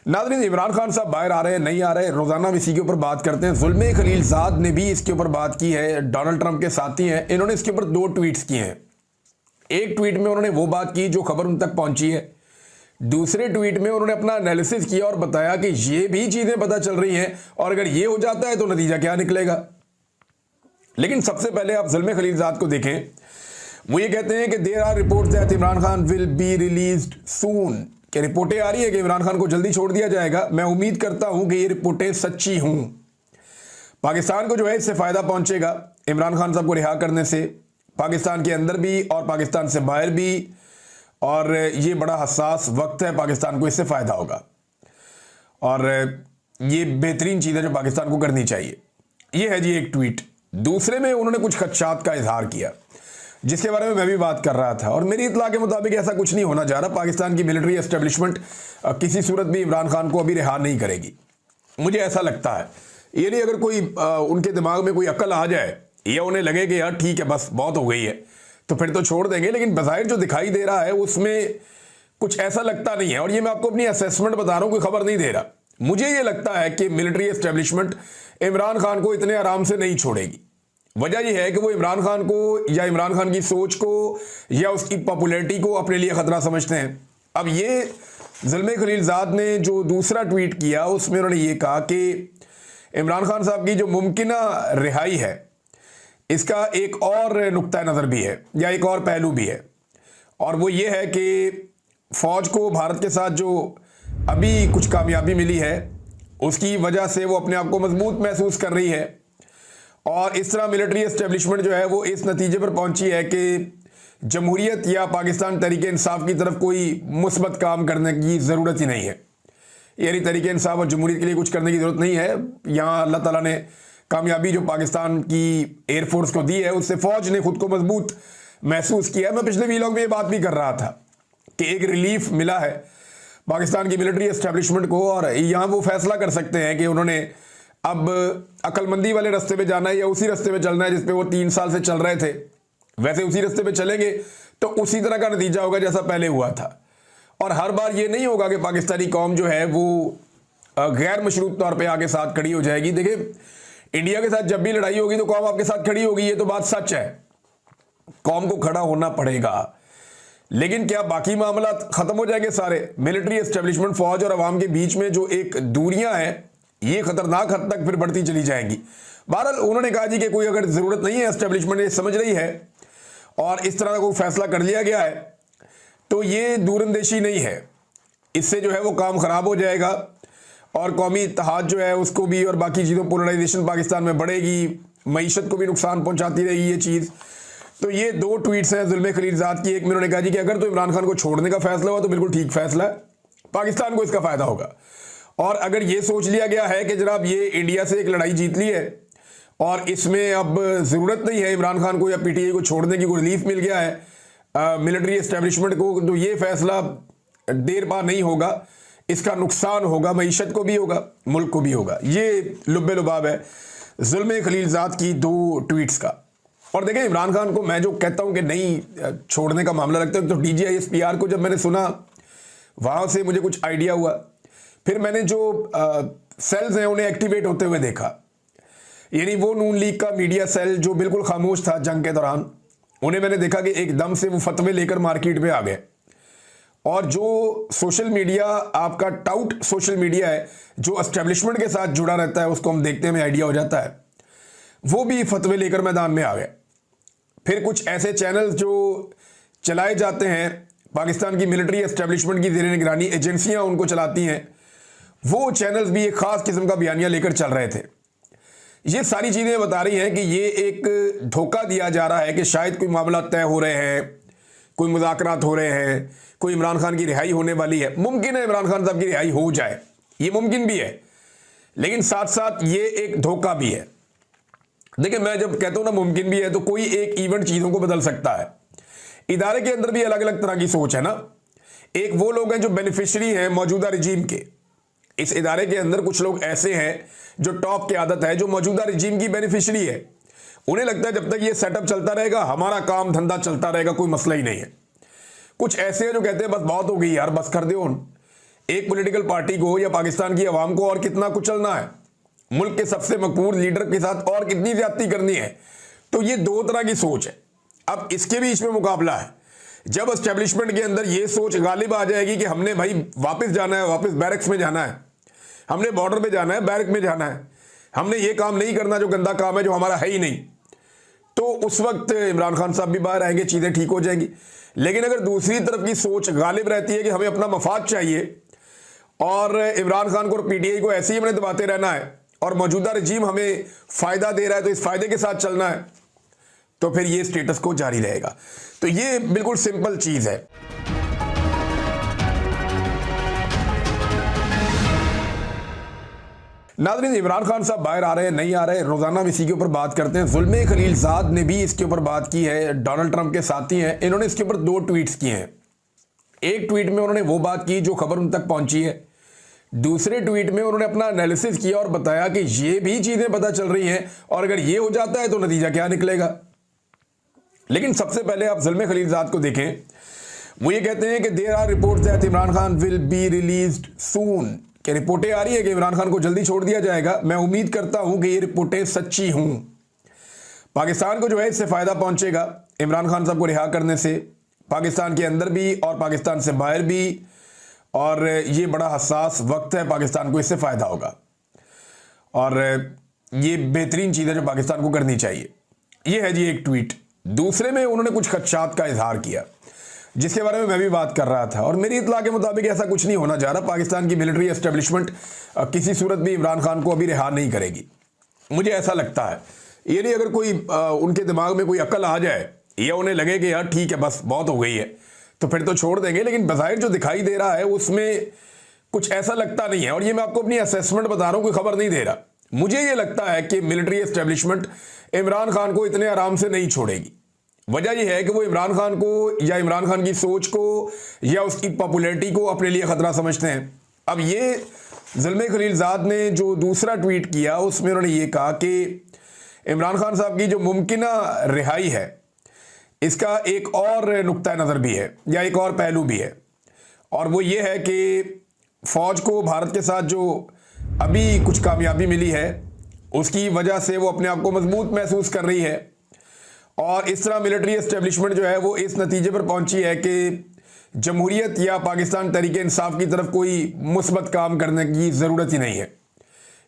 नाज़रीन, इमरान खान साहब बाहर आ रहे हैं नहीं आ रहे, रोजाना हम इसी के ऊपर बात करते हैं। जुल्मे खलीलजाद ने भी इसके ऊपर बात की है, डोनाल्ड ट्रंप के साथी हैं, इन्होंने इसके ऊपर 2 ट्वीट्स किए हैं। एक ट्वीट में उन्होंने वो बात की जो खबर उन तक पहुंची है, दूसरे ट्वीट में उन्होंने अपना एनालिसिस किया और बताया कि ये भी चीजें पता चल रही हैं और अगर ये हो जाता है तो नतीजा क्या निकलेगा। लेकिन सबसे पहले आप जुल्मे खलीलजाद को देखें। वो ये कहते हैं कि there are reports that Imran Khan will be released soon, कि रिपोर्टें आ रही है कि इमरान खान को जल्दी छोड़ दिया जाएगा। मैं उम्मीद करता हूं कि ये रिपोर्टें सच्ची हूं। पाकिस्तान को जो है इससे फायदा पहुंचेगा इमरान खान साहब को रिहा करने से, पाकिस्तान के अंदर भी और पाकिस्तान से बाहर भी, और ये बड़ा हसास वक्त है, पाकिस्तान को इससे फायदा होगा और ये बेहतरीन चीज़ है जो पाकिस्तान को करनी चाहिए। ये है जी एक ट्वीट। दूसरे में उन्होंने कुछ खदशात का इजहार किया जिसके बारे में मैं भी बात कर रहा था, और मेरी इत्तला के मुताबिक ऐसा कुछ नहीं होना जा रहा। पाकिस्तान की मिलिट्री एस्टेब्लिशमेंट किसी सूरत भी इमरान खान को अभी रिहा नहीं करेगी, मुझे ऐसा लगता है। ये नहीं अगर कोई उनके दिमाग में कोई अक्ल आ जाए या उन्हें लगे कि यार ठीक है बस बहुत हो गई है तो फिर तो छोड़ देंगे, लेकिन बज़ाहिर जो दिखाई दे रहा है उसमें कुछ ऐसा लगता नहीं है। और ये मैं आपको अपनी असेसमेंट बता रहा हूँ, कोई खबर नहीं दे रहा। मुझे ये लगता है कि मिलिट्री एस्टेब्लिशमेंट इमरान खान को इतने आराम से नहीं छोड़ेगी। वजह यह है कि वो इमरान खान को या इमरान खान की सोच को या उसकी पॉपुलैरिटी को अपने लिए खतरा समझते हैं। अब ये जुल्मे खलीलजाद ने जो दूसरा ट्वीट किया उसमें उन्होंने ये कहा कि इमरान खान साहब की जो मुमकिना रिहाई है इसका एक और नुक्ता नज़र भी है या एक और पहलू भी है, और वो ये है कि फ़ौज को भारत के साथ जो अभी कुछ कामयाबी मिली है उसकी वजह से वो अपने आप को मजबूत महसूस कर रही है, और इस तरह मिलिट्री एस्टेब्लिशमेंट जो है वो इस नतीजे पर पहुंची है कि जमहूरियत या पाकिस्तान तरीके इंसाफ की तरफ कोई मुस्बत काम करने की ज़रूरत ही नहीं है। यानी तरीके इंसाफ और जमहूरियत के लिए कुछ करने की ज़रूरत नहीं है। यहाँ अल्लाह ताला ने कामयाबी जो पाकिस्तान की एयरफोर्स को दी है उससे फ़ौज ने खुद को मजबूत महसूस किया। मैं पिछले वीलॉग में ये बात भी कर रहा था कि एक रिलीफ मिला है पाकिस्तान की मिलिट्री एस्टेब्लिशमेंट को, और यहाँ वो फैसला कर सकते हैं कि उन्होंने अब अक्लमंदी वाले रास्ते पे जाना है या उसी रास्ते पे चलना है जिस पे वो 3 साल से चल रहे थे। वैसे उसी रास्ते पे चलेंगे तो उसी तरह का नतीजा होगा जैसा पहले हुआ था, और हर बार ये नहीं होगा कि पाकिस्तानी कौम जो है वो गैर मशरूत तौर पर आके साथ खड़ी हो जाएगी। देखिए, इंडिया के साथ जब भी लड़ाई होगी तो कौम आपके साथ खड़ी होगी, ये तो बात सच है। कौम को खड़ा होना पड़ेगा, लेकिन क्या बाकी मामला खत्म हो जाएंगे सारे? मिलिट्री एस्टेब्लिशमेंट, फौज और अवाम के बीच में जो एक दूरियां हैं ये खतरनाक हद तक फिर बढ़ती चली जाएंगी। बहरहाल उन्होंने कहा जी कि कोई अगर जरूरत नहीं है, एस्टेब्लिशमेंट ये समझ रही है और इस तरह का कोई फैसला कर लिया गया है तो ये दूरंदेशी नहीं है, इससे जो है वो काम खराब हो जाएगा और कौमी इत्तेहाद जो है उसको भी और बाकी चीज़ों, पोलराइजेशन पाकिस्तान में बढ़ेगी, मईशत को भी नुकसान पहुंचाती रहेगी ये चीज़। तो ये 2 ट्वीट्स हैं जुल्मे खलीलजाद की। एक में उन्होंने कहा जी कि अगर तो इमरान खान को छोड़ने का फैसला हुआ तो बिल्कुल ठीक फैसला है, पाकिस्तान को इसका फ़ायदा होगा। और अगर ये सोच लिया गया है कि जनाब ये इंडिया से एक लड़ाई जीत ली है और इसमें अब ज़रूरत नहीं है इमरान खान को या पीटीआई को छोड़ने की, कोई रिलीफ मिल गया है मिलिट्री एस्टेब्लिशमेंट को, तो ये फैसला देर पा नहीं होगा, इसका नुकसान होगा, मईशत को भी होगा, मुल्क को भी होगा। ये लुब्बे लुबाब है जुल्मे खलीलजाद की 2 ट्वीट्स का। और देखें, इमरान खान को मैं जो कहता हूं कि नहीं छोड़ने का मामला लगता है, तो DGISPR को जब मैंने सुना वहां से मुझे कुछ आइडिया हुआ, फिर मैंने जो सेल्स हैं उन्हें एक्टिवेट होते हुए देखा। यानी वो नून लीग का मीडिया सेल जो बिल्कुल खामोश था जंग के दौरान, उन्हें मैंने देखा कि एकदम से वो फतवे लेकर मार्केट में आ गए, और जो सोशल मीडिया आपका टाउट सोशल मीडिया है जो एस्टेब्लिशमेंट के साथ जुड़ा रहता है उसको हम देखते हैं, हमें आइडिया हो जाता है, वो भी फतवे लेकर मैदान में आ गए। फिर कुछ ऐसे चैनल्स जो चलाए जाते हैं, पाकिस्तान की मिलिट्री एस्टेब्लिशमेंट की ज़ेर निगरानी एजेंसियां उनको चलाती हैं, वो चैनल्स भी एक ख़ास किस्म का बयानिया लेकर चल रहे थे। ये सारी चीज़ें बता रही हैं कि ये एक धोखा दिया जा रहा है कि शायद कोई मामला तय हो रहे हैं, कोई मुज़ाकरात हो रहे हैं, कोई इमरान खान की रिहाई होने वाली है। मुमकिन है इमरान खान साहब की रिहाई हो जाए, ये मुमकिन भी है, लेकिन साथ साथ ये एक धोखा भी है। देखिए, मैं जब कहता हूं ना मुमकिन भी है, तो कोई एक इवेंट चीज़ों को बदल सकता है। इदारे के अंदर भी अलग अलग तरह की सोच है ना। एक वो लोग हैं जो बेनिफिशरी हैं मौजूदा रिजीम के, इस इदारे के अंदर कुछ लोग ऐसे हैं जो टॉप की आदत है, जो मौजूदा रिजीम की बेनिफिशरी है। उन्हें लगता है जब तक ये सेटअप चलता रहेगा हमारा काम धंधा चलता रहेगा, कोई मसला ही नहीं है। कुछ ऐसे हैं जो कहते हैं बस बहुत हो गई यार, बस कर दो। एक पॉलिटिकल पार्टी को या पाकिस्तान की आवाम को और कितना कुचलना है, मुल्क के सबसे मकबूल लीडर के साथ और कितनी ज्यादती करनी है। तो ये दो तरह की सोच है। अब इसके बीच में मुकाबला है। जब एस्टेब्लिशमेंट के अंदर ये सोच गालिब आ जाएगी कि हमने भाई वापस जाना है, वापस बैरक्स में जाना है, हमने बॉर्डर पे जाना है, बैरक में जाना है, हमने ये काम नहीं करना जो गंदा काम है, जो हमारा है ही नहीं, तो उस वक्त इमरान खान साहब भी बाहर आएंगे, चीज़ें ठीक हो जाएंगी। लेकिन अगर दूसरी तरफ की सोच गालिब रहती है कि हमें अपना मफाद चाहिए और इमरान खान को और पीटीआई को ऐसे ही हमने दबाते रहना है और मौजूदा रजीम हमें फ़ायदा दे रहा है तो इस फ़ायदे के साथ चलना है, तो फिर ये स्टेटस को जारी रहेगा। तो ये बिल्कुल सिंपल चीज़ है। नाज़रीन, इमरान खान साहब बाहर आ रहे हैं, नहीं आ रहे, रोजाना इसी के ऊपर बात करते हैं। जुल्मे खलीलजाद ने भी इसके ऊपर बात की है, डोनाल्ड ट्रंप के साथी हैं, इन्होंने इसके ऊपर 2 ट्वीट्स किए हैं। एक ट्वीट में उन्होंने वो बात की जो खबर उन तक पहुंची है, दूसरे ट्वीट में उन्होंने अपना एनालिसिस किया और बताया कि ये भी चीजें पता चल रही हैं और अगर ये हो जाता है तो नतीजा क्या निकलेगा। लेकिन सबसे पहले आप जुल्मे खलीलजाद को देखें। वो ये कहते हैं कि there are reports that Imran Khan will be released soon, कि रिपोर्टें आ रही है कि इमरान खान को जल्दी छोड़ दिया जाएगा। मैं उम्मीद करता हूं कि ये रिपोर्टें सच्ची हूं। पाकिस्तान को जो है इससे फायदा पहुंचेगा इमरान खान साहब को रिहा करने से, पाकिस्तान के अंदर भी और पाकिस्तान से बाहर भी, और ये बड़ा हसास वक्त है, पाकिस्तान को इससे फायदा होगा और ये बेहतरीन चीज़ है जो पाकिस्तान को करनी चाहिए। ये है जी एक ट्वीट। दूसरे में उन्होंने कुछ खदशात का इजहार किया जिसके बारे में मैं भी बात कर रहा था, और मेरी इत्तला के मुताबिक ऐसा कुछ नहीं होना जा रहा। पाकिस्तान की मिलिट्री एस्टेब्लिशमेंट किसी सूरत भी इमरान खान को अभी रिहा नहीं करेगी, मुझे ऐसा लगता है। ये नहीं अगर कोई उनके दिमाग में कोई अक्ल आ जाए या उन्हें लगे कि यार ठीक है बस बहुत हो गई है तो फिर तो छोड़ देंगे, लेकिन बज़ाहिर जो दिखाई दे रहा है उसमें कुछ ऐसा लगता नहीं है। और ये मैं आपको अपनी असेसमेंट बता रहा हूँ, कोई खबर नहीं दे रहा। मुझे ये लगता है कि मिलिट्री एस्टेब्लिशमेंट इमरान खान को इतने आराम से नहीं छोड़ेगी। वजह यह है कि वो इमरान खान को या इमरान खान की सोच को या उसकी पॉपुलैरिटी को अपने लिए खतरा समझते हैं। अब ये जुल्मे खलीलजाद ने जो दूसरा ट्वीट किया उसमें उन्होंने ये कहा कि इमरान खान साहब की जो मुमकिना रिहाई है इसका एक और नुक्ता नज़र भी है या एक और पहलू भी है, और वो ये है कि फ़ौज को भारत के साथ जो अभी कुछ कामयाबी मिली है उसकी वजह से वो अपने आप को मजबूत महसूस कर रही है, और इस तरह मिलिट्री एस्टेब्लिशमेंट जो है वो इस नतीजे पर पहुंची है कि जमहूरियत या पाकिस्तान तरीके इंसाफ की तरफ कोई मुस्बत काम करने की ज़रूरत ही नहीं है।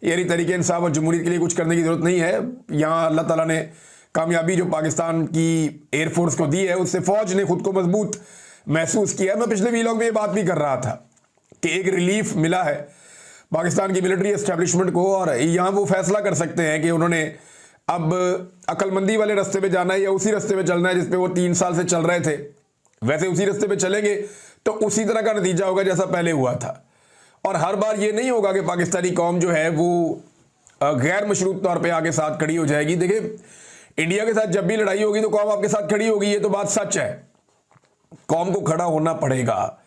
यानी तरीके इंसाफ और जमहूरियत के लिए कुछ करने की ज़रूरत नहीं है। यहाँ अल्लाह ताला ने कामयाबी जो पाकिस्तान की एयरफोर्स को दी है उससे फ़ौज ने खुद को मजबूत महसूस किया है। मैं पिछले वीलॉग में ये बात भी कर रहा था कि एक रिलीफ मिला है पाकिस्तान की मिलिट्री एस्टेब्लिशमेंट को, और यहाँ वो फैसला कर सकते हैं कि उन्होंने अब अक्लमंदी वाले रास्ते पे जाना है या उसी रास्ते पे चलना है जिस पे वो 3 साल से चल रहे थे। वैसे उसी रास्ते पे चलेंगे तो उसी तरह का नतीजा होगा जैसा पहले हुआ था, और हर बार ये नहीं होगा कि पाकिस्तानी कौम जो है वो गैर मशरूत तौर पे आगे साथ खड़ी हो जाएगी। देखिए, इंडिया के साथ जब भी लड़ाई होगी तो कौम आपके साथ खड़ी होगी, ये तो बात सच है। कौम को खड़ा होना पड़ेगा,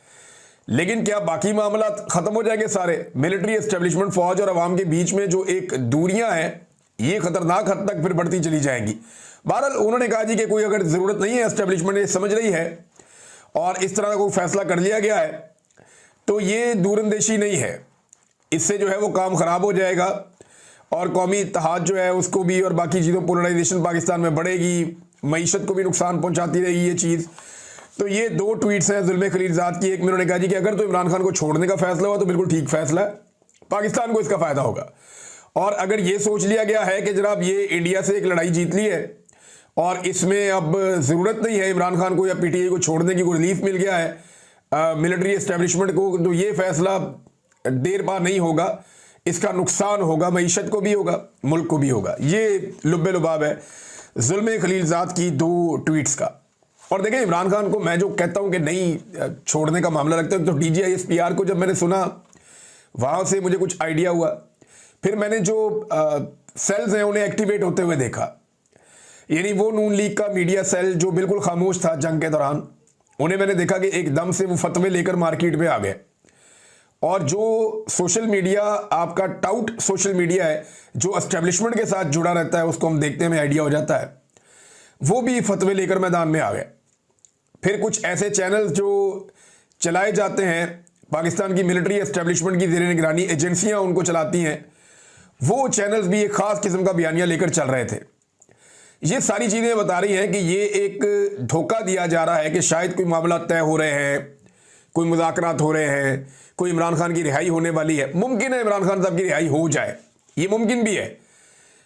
लेकिन क्या बाकी मामला खत्म हो जाएंगे सारे? मिलिट्री एस्टेब्लिशमेंट, फौज और अवाम के बीच में जो एक दूरियां हैं ये खतरनाक हद तक फिर बढ़ती चली जाएंगी। बहरहाल उन्होंने कहा जी कि कोई अगर ज़रूरत नहीं है, एस्टेब्लिशमेंट ये समझ रही है और इस तरह का कोई फैसला कर लिया गया है तो ये दूरंदेशी नहीं है, इससे जो है वो काम ख़राब हो जाएगा और कौमी इत्तेहाद जो है उसको भी और बाकी चीज़ों पोलराइजेशन पाकिस्तान में बढ़ेगी, मईशत को भी नुकसान पहुँचाती रहेगी ये चीज़। तो ये 2 ट्वीट्स हैं जुल्मे खलीलजाद की। एक में उन्होंने कहा जी कि अगर तो इमरान खान को छोड़ने का फैसला हुआ तो बिल्कुल ठीक फैसला है, पाकिस्तान को इसका फ़ायदा होगा। और अगर ये सोच लिया गया है कि जनाब ये इंडिया से एक लड़ाई जीत ली है और इसमें अब ज़रूरत नहीं है इमरान खान को या पीटीआई को छोड़ने की, कोई रिलीफ मिल गया है मिलिट्री एस्टेब्लिशमेंट को, तो ये फैसला देर पा नहीं होगा, इसका नुकसान होगा, मईशत को भी होगा, मुल्क को भी होगा। ये लुब्बे लुबाब है जुल्मे खलीलजाद की 2 ट्वीट्स का। और देखें, इमरान खान को मैं जो कहता हूँ कि नहीं छोड़ने का मामला लगता है, तो DGISPR को जब मैंने सुना वहाँ से मुझे कुछ आइडिया हुआ, फिर मैंने जो सेल्स हैं उन्हें एक्टिवेट होते हुए देखा। यानी वो नून लीग का मीडिया सेल जो बिल्कुल खामोश था जंग के दौरान, उन्हें मैंने देखा कि एकदम से वो फतवे लेकर मार्केट में आ गए, और जो सोशल मीडिया आपका टाउट सोशल मीडिया है जो एस्टेब्लिशमेंट के साथ जुड़ा रहता है उसको हम देखते हैं, हमें आइडिया हो जाता है, वो भी फतवे लेकर मैदान में आ गए। फिर कुछ ऐसे चैनल जो चलाए जाते हैं पाकिस्तान की मिलिट्री एस्टेब्लिशमेंट की ज़ेर निगरानी एजेंसियां उनको चलाती हैं, वो चैनल्स भी एक ख़ास किस्म का बयानिया लेकर चल रहे थे। ये सारी चीज़ें बता रही हैं कि ये एक धोखा दिया जा रहा है कि शायद कोई मामला तय हो रहे हैं, कोई मुज़ाकरात हो रहे हैं, कोई इमरान खान की रिहाई होने वाली है। मुमकिन है इमरान खान साहब की रिहाई हो जाए, ये मुमकिन भी है,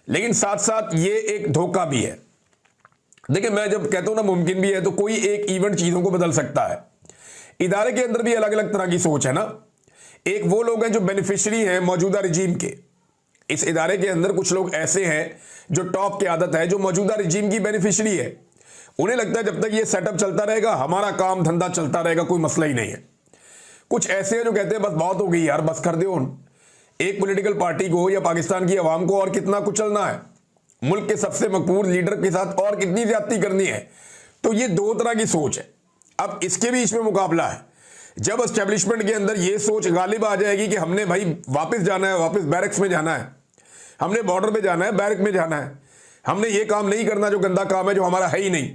लेकिन साथ साथ ये एक धोखा भी है। देखिए, मैं जब कहता हूं ना मुमकिन भी है, तो कोई एक इवेंट चीज़ों को बदल सकता है। इदारे के अंदर भी अलग अलग तरह की सोच है ना। एक वो लोग हैं जो बेनिफिशरी हैं मौजूदा रजीम के। इस इदारे के अंदर कुछ लोग ऐसे हैं जो टॉप की आदत है, जो मौजूदा रजीम की बेनिफिशरी है। उन्हें लगता है जब तक ये सेटअप चलता रहेगा, हमारा काम धंधा चलता रहेगा, कोई मसला ही नहीं है। कुछ ऐसे हैं जो कहते हैं बस बहुत हो गई यार, बस कर दो। एक पॉलिटिकल पार्टी को या पाकिस्तान की आवाम को और कितना कुचलना है, मुल्क के सबसे मकबूल लीडर के साथ और कितनी ज्यादती करनी है। तो ये दो तरह की सोच है। अब इसके बीच में मुकाबला है। जब एस्टेब्लिशमेंट के अंदर ये सोच गालिब आ जाएगी कि हमने भाई वापस जाना है, वापस बैरक्स में जाना है, हमने बॉर्डर पे जाना है, बैरक में जाना है, हमने ये काम नहीं करना जो गंदा काम है, जो हमारा है ही नहीं,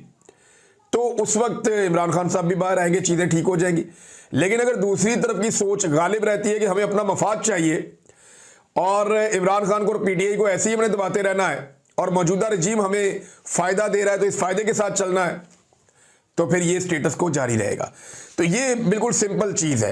तो उस वक्त इमरान खान साहब भी बाहर आएंगे, चीज़ें ठीक हो जाएंगी। लेकिन अगर दूसरी तरफ की सोच गालिब रहती है कि हमें अपना मफाद चाहिए और इमरान खान को और पीटीआई को ऐसे ही हमने दबाते रहना है और मौजूदा रजीम हमें फ़ायदा दे रहा है तो इस फ़ायदे के साथ चलना है, तो फिर ये स्टेटस को जारी रहेगा। तो ये बिल्कुल सिंपल चीज़ है।